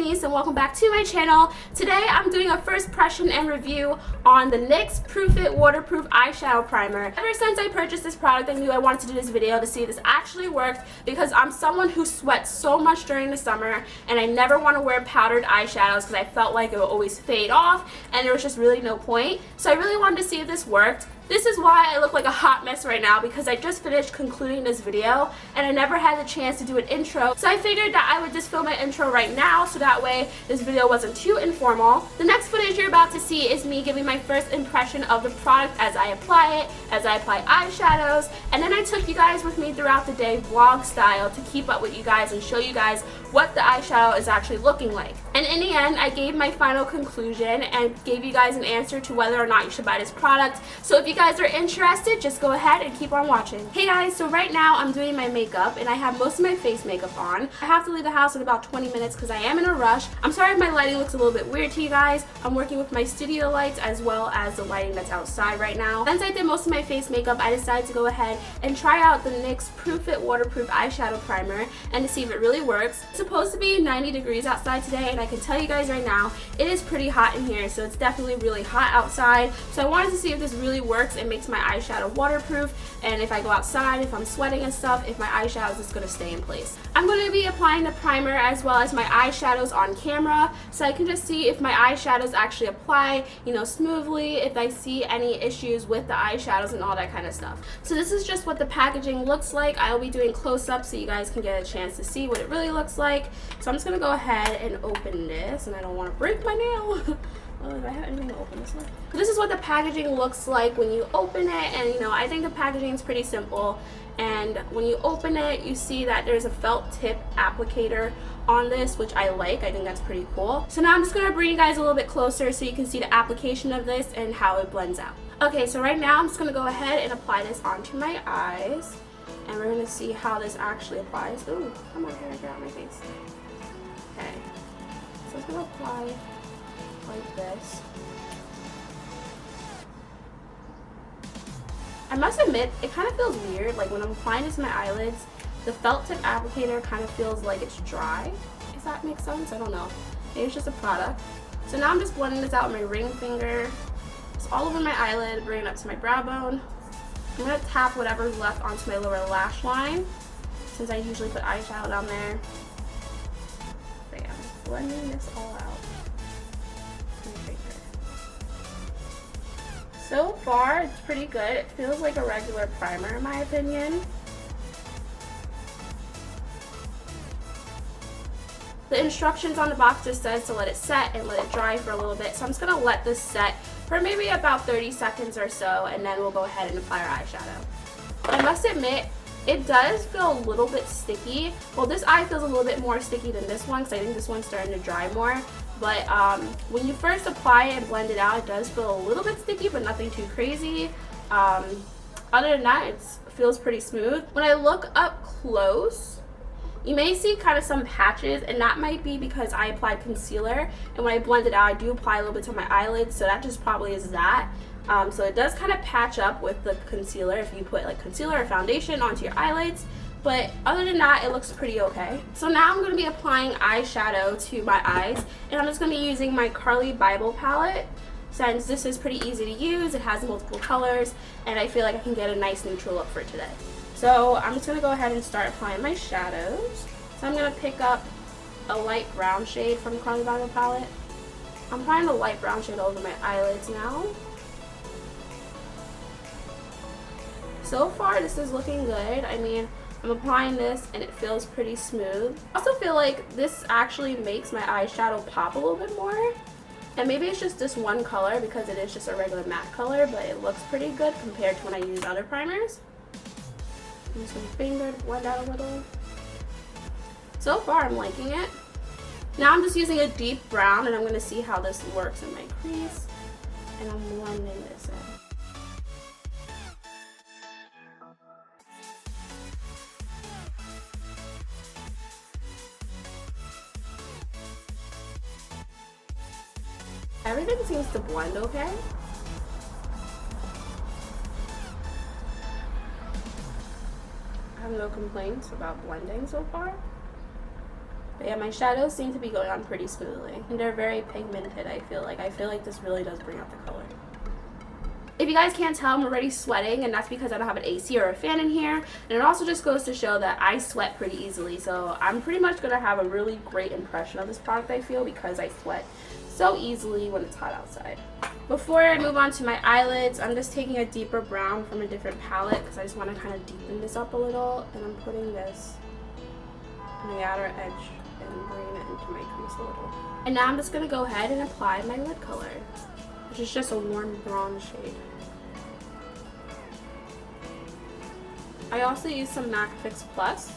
Shanice and welcome back to my channel. Today I'm doing a first impression and review on the NYX Proof It Waterproof Eyeshadow Primer. Ever since I purchased this product, I knew I wanted to do this video to see if this actually worked because I'm someone who sweats so much during the summer and I never want to wear powdered eyeshadows because I felt like it would always fade off and there was just really no point. So I really wanted to see if this worked. This is why I look like a hot mess right now, because I just finished concluding this video and I never had the chance to do an intro. So I figured that I would just film my intro right now so that way this video wasn't too informal. The next footage you're about to see is me giving my first impression of the product as I apply it, as I apply eyeshadows, and then I took you guys with me throughout the day vlog style to keep up with you guys and show you guys what the eyeshadow is actually looking like. And in the end, I gave my final conclusion and gave you guys an answer to whether or not you should buy this product. So if you guys are interested, just go ahead and keep on watching. Hey guys, so right now I'm doing my makeup and I have most of my face makeup on. I have to leave the house in about 20 minutes because I am in a rush. I'm sorry if my lighting looks a little bit weird to you guys. I'm working with my studio lights as well as the lighting that's outside right now. Since I did most of my face makeup, I decided to go ahead and try out the NYX Proof It Waterproof Eyeshadow Primer and to see if it really works. It's supposed to be 90 degrees outside today and I can tell you guys right now, it is pretty hot in here, so it's definitely really hot outside. So I wanted to see if this really works and makes my eyeshadow waterproof, and if I go outside, if I'm sweating and stuff, if my eyeshadow is just going to stay in place. I'm going to be applying the primer as well as my eyeshadows on camera so I can just see if my eyeshadows actually apply, smoothly, if I see any issues with the eyeshadows and all that kind of stuff. So this is just what the packaging looks like. I'll be doing close-up so you guys can get a chance to see what it really looks like. So I'm just going to go ahead and open this, and I don't want to break my nail. Oh, do I have anything to open this one? This is what the packaging looks like when you open it, and I think the packaging is pretty simple. And when you open it, you see that there's a felt tip applicator on this, which I like. I think that's pretty cool. So now I'm just going to bring you guys a little bit closer so you can see the application of this and how it blends out. Okay, so right now I'm just going to go ahead and apply this onto my eyes. And we're going to see how this actually applies. Ooh, come on here, get out my face. Okay, so I'm going to apply like this. I must admit, it kind of feels weird. Like when I'm applying this to my eyelids, the felt tip applicator kind of feels like it's dry. Does that make sense? I don't know. Maybe it's just a product. So now I'm just blending this out with my ring finger. It's all over my eyelid, bring it up to my brow bone. I'm going to tap whatever's left onto my lower lash line, since I usually put eyeshadow down there. Bam. Blending this all out. So far, it's pretty good. It feels like a regular primer in my opinion. The instructions on the box just says to let it set and let it dry for a little bit. So I'm just going to let this set for maybe about 30 seconds or so, and then we'll go ahead and apply our eyeshadow. I must admit, it does feel a little bit sticky. Well, this eye feels a little bit more sticky than this one because I think this one's starting to dry more. But when you first apply it and blend it out, it does feel a little bit sticky, but nothing too crazy. Other than that, it feels pretty smooth. When I look up close, you may see kind of some patches, and that might be because I applied concealer. And when I blend it out, I do apply a little bit to my eyelids, so that just probably is that. So it does kind of patch up with the concealer if you put like concealer or foundation onto your eyelids. But other than that, it looks pretty okay. So now I'm going to be applying eyeshadow to my eyes, and I'm just going to be using my Carly Bible palette. Since this is pretty easy to use, it has multiple colors, and I feel like I can get a nice neutral look for today. So I'm just going to go ahead and start applying my shadows. So I'm going to pick up a light brown shade from Carly Bible palette. I'm applying the light brown shade over my eyelids now. So far, this is looking good. I mean, I'm applying this and it feels pretty smooth. I also feel like this actually makes my eyeshadow pop a little bit more. And maybe it's just this one color because it is just a regular matte color, but it looks pretty good compared to when I use other primers. Use my finger to blend out a little. So far, I'm liking it. Now I'm just using a deep brown and I'm going to see how this works in my crease. And I'm blending this in. Everything seems to blend okay. I have no complaints about blending so far. But yeah, my shadows seem to be going on pretty smoothly. And they're very pigmented, I feel like. I feel like this really does bring out the color. If you guys can't tell, I'm already sweating, and that's because I don't have an AC or a fan in here. And it also just goes to show that I sweat pretty easily. So I'm pretty much going to have a really great impression of this product, I feel, because I sweat so easily when it's hot outside. Before I move on to my eyelids, I'm just taking a deeper brown from a different palette because I just want to kind of deepen this up a little. And I'm putting this on the outer edge and bringing it into my crease a little. And now I'm just going to go ahead and apply my lid color, which is just a warm bronze shade. I also use some MAC Fix Plus,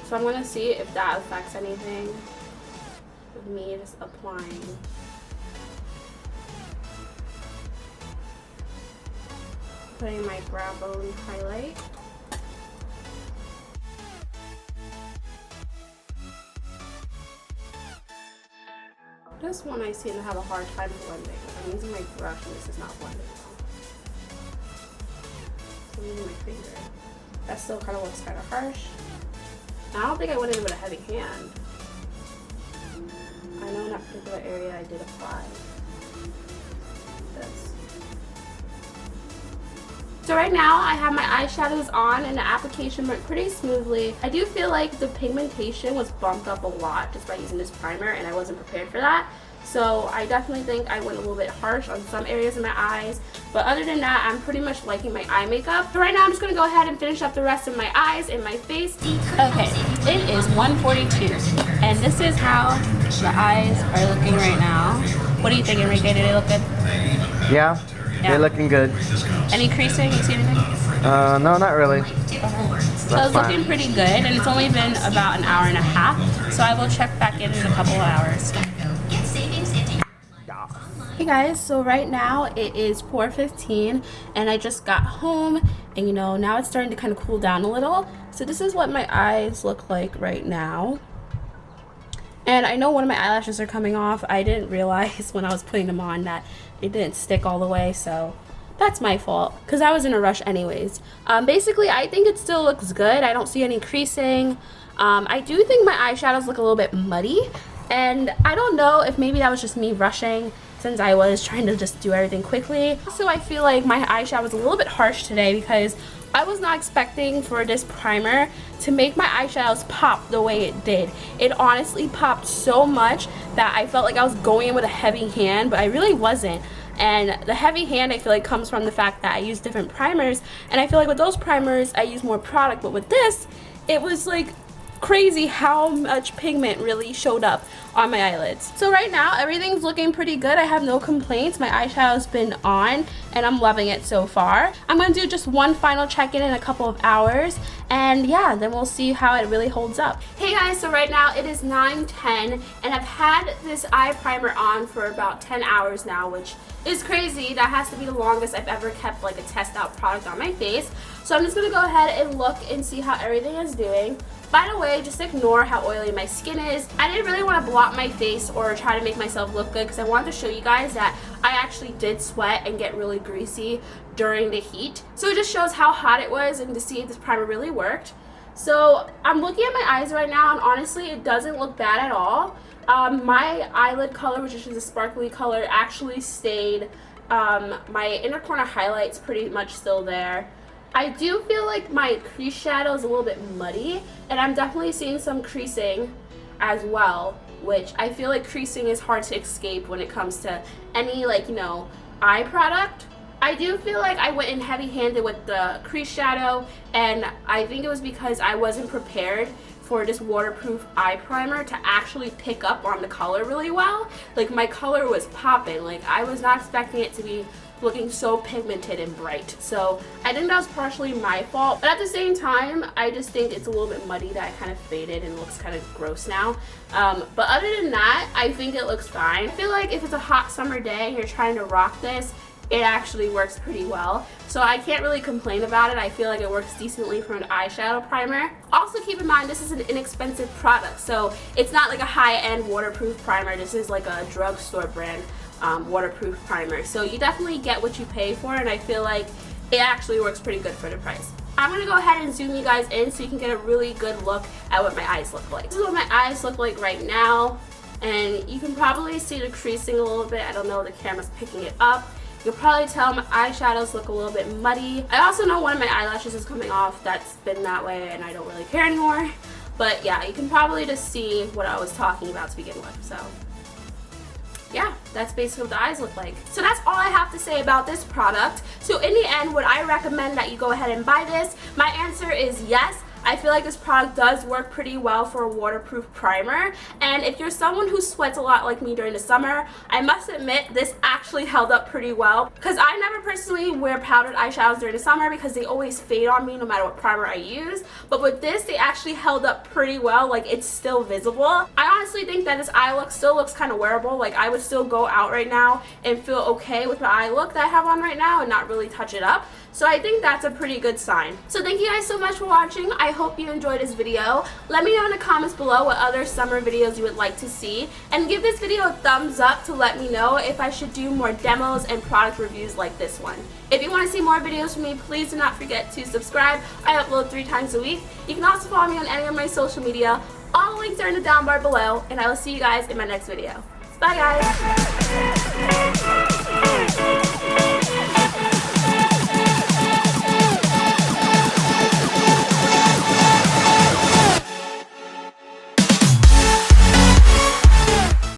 so I'm going to see if that affects anything with me just applying. Putting my brow bone highlight. This one I seem to have a hard time blending. I'm using my brush and this is not blending well. So I'm using my finger. That still kind of looks kind of harsh. I don't think I went in with a heavy hand. I know in that particular area I did apply this. So right now I have my eyeshadows on and the application went pretty smoothly. I do feel like the pigmentation was bumped up a lot just by using this primer, and I wasn't prepared for that. So I definitely think I went a little bit harsh on some areas of my eyes. But other than that, I'm pretty much liking my eye makeup. So right now I'm just going to go ahead and finish up the rest of my eyes and my face. Okay, it is 1:42 and this is how the eyes are looking right now. What do you think, Enrique? Do they look good? Yeah, they're looking good. Any creasing? You see anything? No, not really. So it's looking pretty good, and it's only been about an hour and a half. So I will check back in a couple of hours. Hey guys, so right now it is 4:15 and I just got home, and you know, now it's starting to kind of cool down a little. So this is what my eyes look like right now. And I know one of my eyelashes are coming off. I didn't realize when I was putting them on that it didn't stick all the way, so that's my fault because I was in a rush anyways. Basically, I think it still looks good. I don't see any creasing. I do think my eyeshadows look a little bit muddy, and I don't know if maybe that was just me rushing since I was trying to just do everything quickly. Also, I feel like my eyeshadow was a little bit harsh today because I was not expecting for this primer to make my eyeshadows pop the way it did. It honestly popped so much that I felt like I was going in with a heavy hand, but I really wasn't. And the heavy hand, I feel like, comes from the fact that I use different primers, and I feel like with those primers I use more product, but with this it was like crazy how much pigment really showed up on my eyelids. So right now everything's looking pretty good. I have no complaints. My eyeshadow's been on and I'm loving it so far. I'm gonna do just one final check-in in a couple of hours, and yeah, then we'll see how it really holds up. Hey guys, so right now it is 9:10 and I've had this eye primer on for about 10 hours now, which is crazy. That has to be the longest I've ever kept like a test out product on my face. So I'm just gonna go ahead and look and see how everything is doing. By the way, just ignore how oily my skin is. I didn't really want to blot my face or try to make myself look good because I wanted to show you guys that I actually did sweat and get really greasy during the heat. So it just shows how hot it was and to see if this primer really worked. So I'm looking at my eyes right now, and honestly it doesn't look bad at all. My eyelid color, which is just a sparkly color, actually stayed. My inner corner highlight's pretty much still there. I do feel like my crease shadow is a little bit muddy, and I'm definitely seeing some creasing as well, which I feel like creasing is hard to escape when it comes to any, like, you know, eye product. I do feel like I went in heavy-handed with the crease shadow, and I think it was because I wasn't prepared for this waterproof eye primer to actually pick up on the color really well. Like, my color was popping. Like, I was not expecting it to be looking so pigmented and bright. So I think that was partially my fault, but at the same time I just think it's a little bit muddy that it kind of faded and looks kind of gross now. But other than that, I think it looks fine. I feel like if it's a hot summer day and you're trying to rock this, it actually works pretty well. So I can't really complain about it. I feel like it works decently for an eyeshadow primer. Also keep in mind, this is an inexpensive product, so it's not like a high-end waterproof primer. This is like a drugstore brand waterproof primer. So you definitely get what you pay for, and I feel like it actually works pretty good for the price. I'm going to go ahead and zoom you guys in so you can get a really good look at what my eyes look like. This is what my eyes look like right now, and you can probably see the creasing a little bit. I don't know if the camera's picking it up. You can probably tell my eyeshadows look a little bit muddy. I also know one of my eyelashes is coming off. That's been that way and I don't really care anymore. But yeah, you can probably just see what I was talking about to begin with. So yeah, that's basically what the eyes look like. So that's all I have to say about this product. So in the end, would I recommend that you go ahead and buy this? My answer is yes. I feel like this product does work pretty well for a waterproof primer, and if you're someone who sweats a lot like me during the summer, I must admit this actually held up pretty well, because I never personally wear powdered eyeshadows during the summer because they always fade on me no matter what primer I use, but with this they actually held up pretty well. Like, it's still visible. I honestly think that this eye look still looks kind of wearable. Like, I would still go out right now and feel okay with the eye look that I have on right now and not really touch it up. So I think that's a pretty good sign. So thank you guys so much for watching. I hope you enjoyed this video. Let me know in the comments below what other summer videos you would like to see. And give this video a thumbs up to let me know if I should do more demos and product reviews like this one. If you want to see more videos from me, please do not forget to subscribe. I upload 3 times a week. You can also follow me on any of my social media. All the links are in the down bar below. And I will see you guys in my next video. Bye guys!